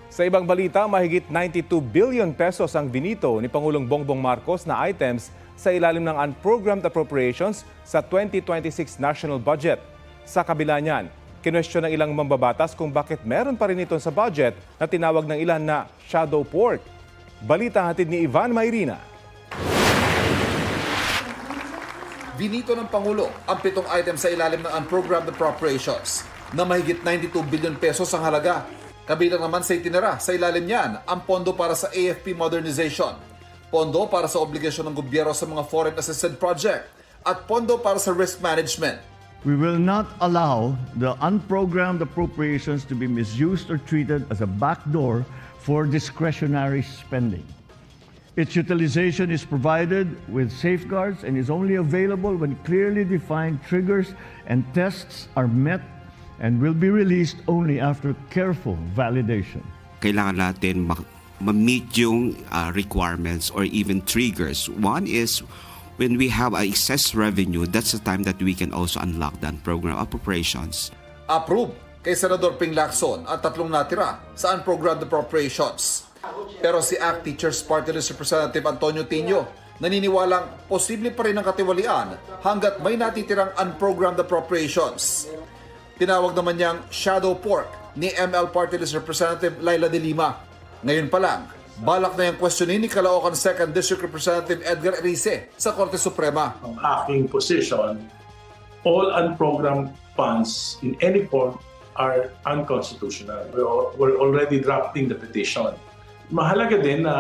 Sa ibang balita, mahigit 92 billion pesos ang binito ni Pangulong Bongbong Marcos na items sa ilalim ng unprogrammed appropriations sa 2026 national budget. Sa kabila niyan, kinwestiyon ng ilang mambabatas kung bakit meron pa rin ito sa budget na tinawag ng ilan na shadow pork. Balita hatid ni Ivan Mayrina. Binito ng Pangulo ang 7 items sa ilalim ng unprogrammed appropriations na mahigit 92 billion pesos ang halaga. Kabilang naman sa itinara sa ilalim niyan ang pondo para sa AFP modernization, pondo para sa obligasyon ng gobyerno sa mga foreign assisted project, at pondo para sa risk management. We will not allow the unprogrammed appropriations to be misused or treated as a backdoor for discretionary spending. Its utilization is provided with safeguards and is only available when clearly defined triggers and tests are met and will be released only after careful validation. Kailangan natin ma-meet yung requirements or even triggers. One is when we have excess revenue, that's the time that we can also unlock that program appropriations. Approve kay Senador Ping Lacson at 3 natira sa unprogrammed appropriations. Pero si ACT Teachers Party List Representative Antonio Tino naniniwalang posible pa rin ang katiwalian hanggat may natitirang unprogrammed appropriations. Tinawag naman niyang shadow pork ni ML Party List Representative Laila de Lima. Ngayon pa lang, balak na yung questionin ni Caloocan 2nd District Representative Edgar Erice sa Korte Suprema. Ang aking position, all unprogrammed funds in any form are unconstitutional. We're already drafting the petition. Mahalaga din na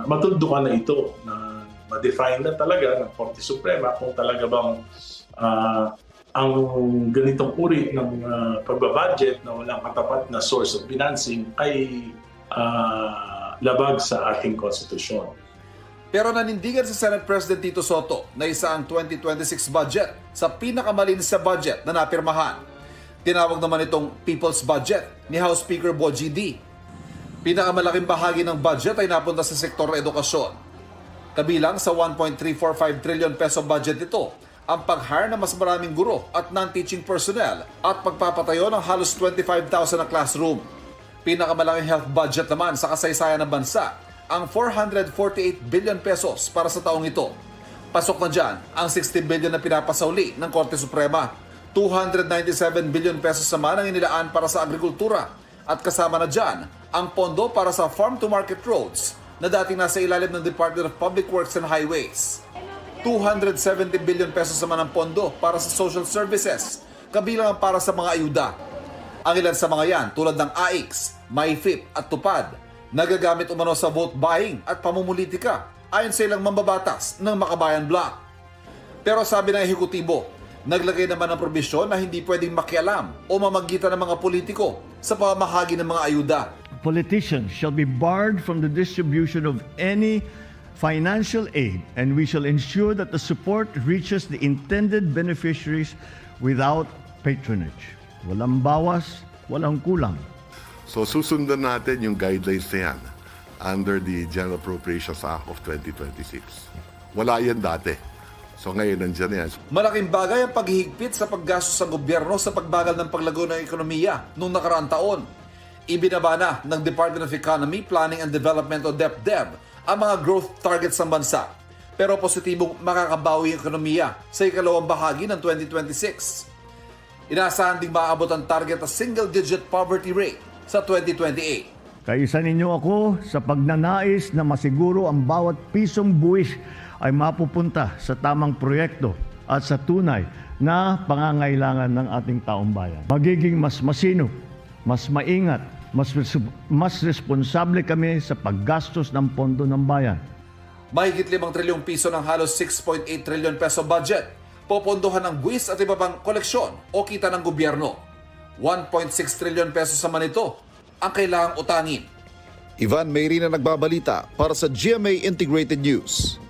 matuldukan na ito, na ma-define na talaga ng Korte Suprema kung talaga bang ang ganitong uri ng pagbabudget na walang katapat na source of financing ay labag sa ating konstitusyon. Pero nanindigan si Senate President Tito Soto na isa ang 2026 budget sa pinakamalinis sa budget na napirmahan. Tinawag naman itong People's Budget ni House Speaker Bogie D. Pinakamalaking bahagi ng budget ay napunta sa sektor ng edukasyon. Kabilang sa 1.345 trillion peso budget ito, ang pag-hire ng mas maraming guro at non-teaching personnel at pagpapatayo ng halos 25,000 na classroom. Pinakamalaking health budget naman sa kasaysayan ng bansa, ang 448 billion pesos para sa taong ito. Pasok na dyan ang 60 billion na pinapasauli ng Korte Suprema. 297 billion pesos naman ang inilaan para sa agrikultura at kasama na dyan ang pondo para sa farm-to-market roads na dating nasa ilalim ng Department of Public Works and Highways. 270 billion pesos naman ang pondo para sa social services, kabilang ang para sa mga ayuda. Ang ilan sa mga yan tulad ng AIX, MyFIP at TUPAD, nagagamit umano sa vote buying at pamumulitika ayon sa ilang mambabatas ng Makabayan Bloc. Pero sabi ng ehekutibo, naglagay naman ng probisyon na hindi pwedeng makialam o mamagitan ng mga politiko sa pamamahagi ng mga ayuda. Politicians shall be barred from the distribution of any financial aid, and we shall ensure that the support reaches the intended beneficiaries without patronage. Walang bawas, walang kulang. So susundan natin yung guidelines na yan under the General Appropriations Act of 2026. Wala yan dati. So ngayon nandiyan yan. Malaking bagay ang paghihigpit sa paggastos sa gobyerno sa pagbagal ng paglago ng ekonomiya noong nakaraang taon. Ibinaba na ng Department of Economy, Planning and Development o DepDev ang mga growth targets ng bansa. Pero positibong makakabawi ang ekonomiya sa ikalawang bahagi ng 2026. Inaasahan ding maabot ang target na single-digit poverty rate sa 2028. Kaisa ninyo ako sa pagnanais na masiguro ang bawat pisong buwis ay mapupunta sa tamang proyekto at sa tunay na pangangailangan ng ating taong bayan. Magiging mas masinop, mas maingat, mas responsable kami sa paggastos ng pondo ng bayan. Mahigit 5 trilyong piso ng halos 6.8 trillion peso budget, popondohan ng buwis at iba pang koleksyon o kita ng gobyerno. 1.6 trillion pesos naman ito ang kailangang utangin. Ivan Mayrina nagbabalita para sa GMA Integrated News.